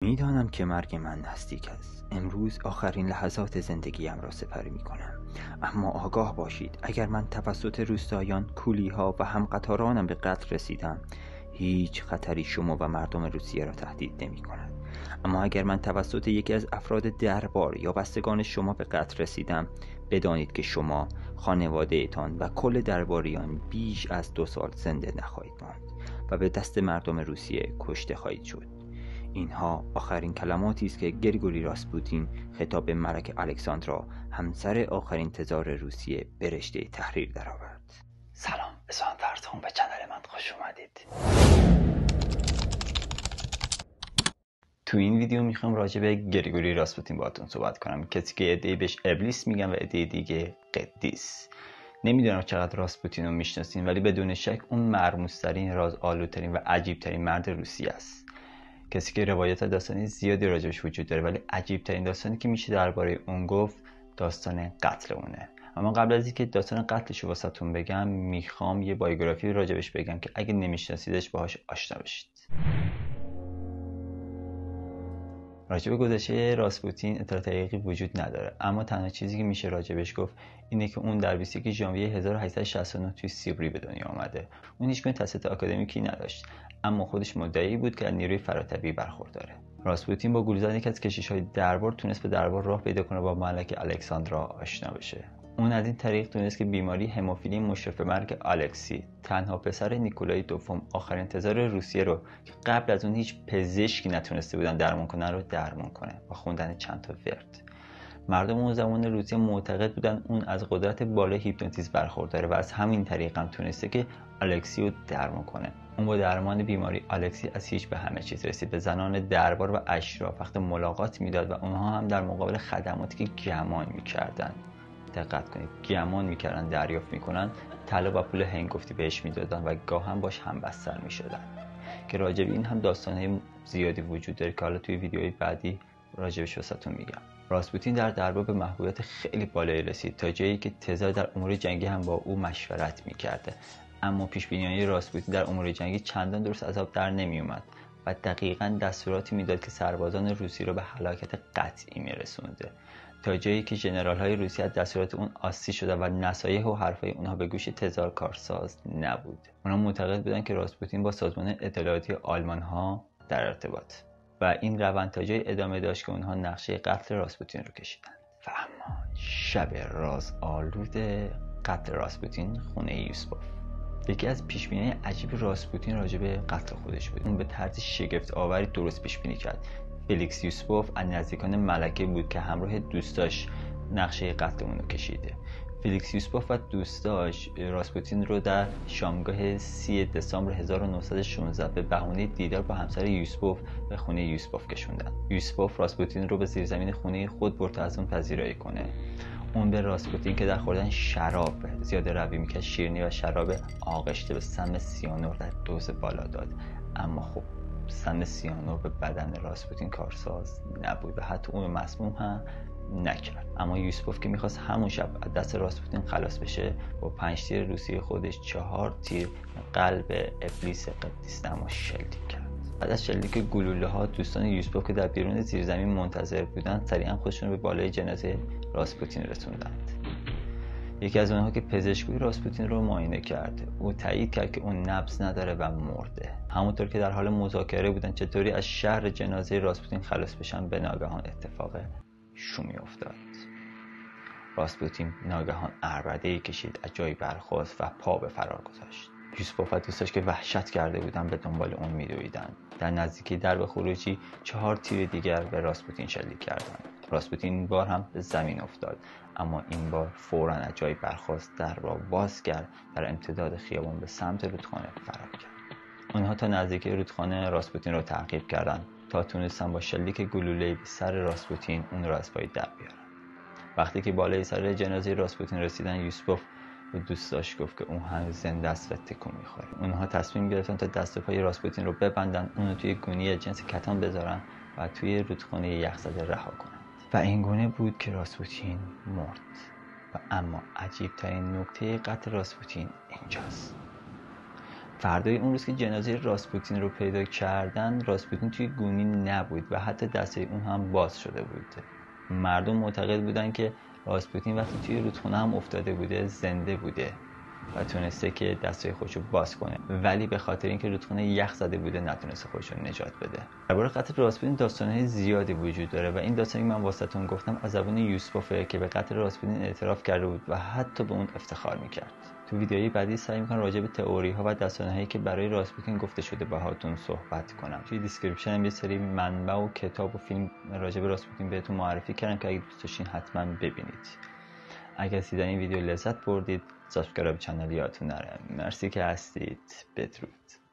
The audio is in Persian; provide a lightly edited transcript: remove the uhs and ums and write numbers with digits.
میدانم که مرگ من نزدیک است. امروز آخرین لحظات زندگیم را سپری می کنم. اما آگاه باشید، اگر من توسط روستاییان، کولیها و همقطارانم به قتل رسیدم، هیچ خطری شما و مردم روسیه را تهدید نمی کند. اما اگر من توسط یکی از افراد دربار یا بستگان شما به قتل رسیدم، بدانید که شما، خانواده‌تان و کل درباریان بیش از 2 سال زنده نخواهید ماند و به دست مردم روسیه کشته خواهید شد. اینها آخرین کلماتی است که گریگوری راسپوتین خطاب به ملکه الکساندرا، همسر آخرین تزار روسیه، به رشته تحریر درآورد. سلام، اسمم فرتون، به چنل من خوش اومدید. تو این ویدیو میخوام راجع به گریگوری راسپوتین باهاتون صحبت کنم، کسی که عده‌ای بهش ابلیس میگن و عده‌ای دیگه قدیس. نمیدونم چقدر راسپوتین رو میشناسین، ولی بدون شک اون مرموزترین، رازآلودترین و عجیبترین مرد روسیه است. کسی که روایت داستانی زیادی راجبش وجود داره، ولی عجیبترین داستانی که میشه درباره اون گفت داستان قتل اونه. اما قبل از اینکه داستان قتلش رو واسهتون بگم، میخوام یه بایوگرافی راجبش بگم که اگه نمیشناسیدش باهاش آشنا بشید. راجب گذشته راسپوتین اطلاعات دقیقی وجود نداره، اما تنها چیزی که میشه راجبش گفت اینه که اون در 21 ژانویه 1869 توی سیبری به دنیا آمده. اون هیچگونه تحصیلات آکادمیکی نداشت، اما خودش مدعی بود که از نیروی فراتبی برخورداره. راسپوتین با گول زدن یکی از کشیش‌های دربار تونست به دربار راه پیدا کنه و با ملکه الکساندرا آشنا بشه. اون از این طریق تونست که بیماری هموفیلی مشرف به مرگ الکسی، تنها پسر نیکولای دوم، آخرین تزار روسیه رو که قبل از اون هیچ پزشکی نتونسته بودن درمان کنن رو درمان کنه با خوندن چند تا ورد. مردم اون زمان روسیه معتقد بودن اون از قدرت بالای هیپنوتیزم برخورداره و از همین طریق هم تونسته که الکسی رو درمان کنه. اون با درمان بیماری الکسی از هیچ به همه چیز رسید. به زنان دربار و اشراف وقت ملاقات میداد و اونها هم در مقابل خدماتی که گمان میکردن، دقت کنید، گمان میکردن دریافت میکنن، طلا و پول هنگفتی بهش میدادن و گاه هم باش همبستر میشدن. که راجب این هم داستانهای زیادی وجود داره که حالا توی ویدیوهای بعدی راجبش واسهتون میگم. راسپوتین در دربار به محبوبیت خیلی بالایی رسید، تا جایی که تزار در امور جنگی هم با او مشورت میکرده. اما پیش‌بینی‌های راسپوتین در امور جنگی چندان درست از آب در نمیومد و دقیقاً دستوراتی میداد که سربازان روسی رو به هلاکت قطعی میرسونده، تا جایی که ژنرال‌های روسی از دستورات اون آسی شده و نصایح و حرفای اونها به گوش تزار کارساز نبود. اونها معتقد بودن که راسپوتین با سازمان اطلاعاتی آلمان‌ها در ارتباط و این روند تا جایی ادامه داشت که اونها نقشه قتل راسپوتین رو کشیدن. و اما شب رازآلود قتل راسپوتین خونه یوسپوف، یکی از پیش‌بینی‌های عجیب راسپوتین راجع به قتل خودش بود. اون به طرز شگفت آوری درست پیش‌بینی کرد. فلیکس یوسپوف از نزدیکان ملکه بود که همراه دوستاش نقشه قتل اون رو کشیده. فلیکس یوسپوف و دوستاش راسپوتین رو در شامگاه 30 دسامبر 1916 به بهونه دیدار با همسر یوسپوف به خونه یوسپوف کشوندن. یوسپوف راسپوتین رو به زیرزمین خونه خود برد تا از اون پذیرایی کنه. اون به راسپوتین که در خوردن شراب زیاده روی میکرد، شیرینی و شراب آغشته به سم سیانور در دوز بالا داد. اما خب سم سیانور به بدن راسپوتین کارساز نبود و حتی اون مسموم هم نکرد. اما یوسپوف که میخواست همون شب از دست راسپوتین خلاص بشه، با 5 تیر روسی خودش 4 تیر قلب ابلیس قدیس نما شلیک کرد. بعد از شلیک گلوله ها، دوستان یوسپوف که در بیرون زیرزمین منتظر بودند سریعا خودشون رو به بالای جنازه راسپوتین رسوندند. یکی از اونها که پزشکی راسپوتین رو معاینه کرده، او تایید کرد که اون نبض نداره و مرده. همونطور که در حال مذاکره بودن چطوری از شر جنازه راسپوتین خلاص بشن، به ناگهان اتفاق شومی افتاد. راسپوتین ناگهان عربده‌ای کشید، از جایی برخاست و پا به فرار گذاشت. یوسپوف و دوستاش که وحشت کرده بودن به دنبال اون میدویدند. در نزدیکی درب خروجی 4 تیر دیگر به راسپوتین شلیک کردند. راسپوتین این بار هم به زمین افتاد، اما این بار فوراً از جایی برخاست، در را باز کرد، در امتداد خیابان به سمت رودخانه فرار کرد. آنها تا نزدیکی رودخانه راسپوتین را تعقیب کردند تا تونستن با شلیک گلوله‌ای به سر راسپوتین اون را از پای در بیارن. وقتی که بالای سر جنازه راسپوتین رسیدن، یوسپوف به دوستاش گفت که اون هنوز زنده است و تکون میخوره. اونها تصمیم گرفتن تا دست و پای راسپوتین رو ببندن، اون رو توی گونی جنس کتان بذارن و توی رودخانه یخزده رها کنند. و این گونه بود که راسپوتین مرد. و اما عجیب ترین نکته قتل راسپوتین اینجاست. فردای اون روز که جنازه راسپوتین رو پیدا کردن، راسپوتین توی گونی نبود و حتی دسته اون هم باز شده بود. مردم معتقد بودن که راسپوتین وقتی توی رودخونه هم افتاده بوده زنده بوده و تونسته که دستای خودشو باز کنه، ولی به خاطر اینکه رودخونه یخ زده بوده نتونسته خودشو نجات بده. درباره قتل راسپوتین داستانهای زیادی وجود داره و این داستانی من واسهتون گفتم از زبان یوسپوفه که به قتل راسپوتین اعتراف کرده بود و حتی به اون افتخار میکرد. تو ویدیوهای بعدی سعی میکنم راجع به تئوری ها و داستانهایی که برای راسپوتین گفته شده باهاتون صحبت کنم. توی دیسکریپشن هم یه سری منبع و کتاب و فیلم راجع به راسپوتین بهتون معرفی کردم که اگه دوست داشتین حتما ببینید. اگر از دیدن این ویدیو لذت بردید، سابسکرایب کانال یادتون نره. مرسی که هستید. بدرود.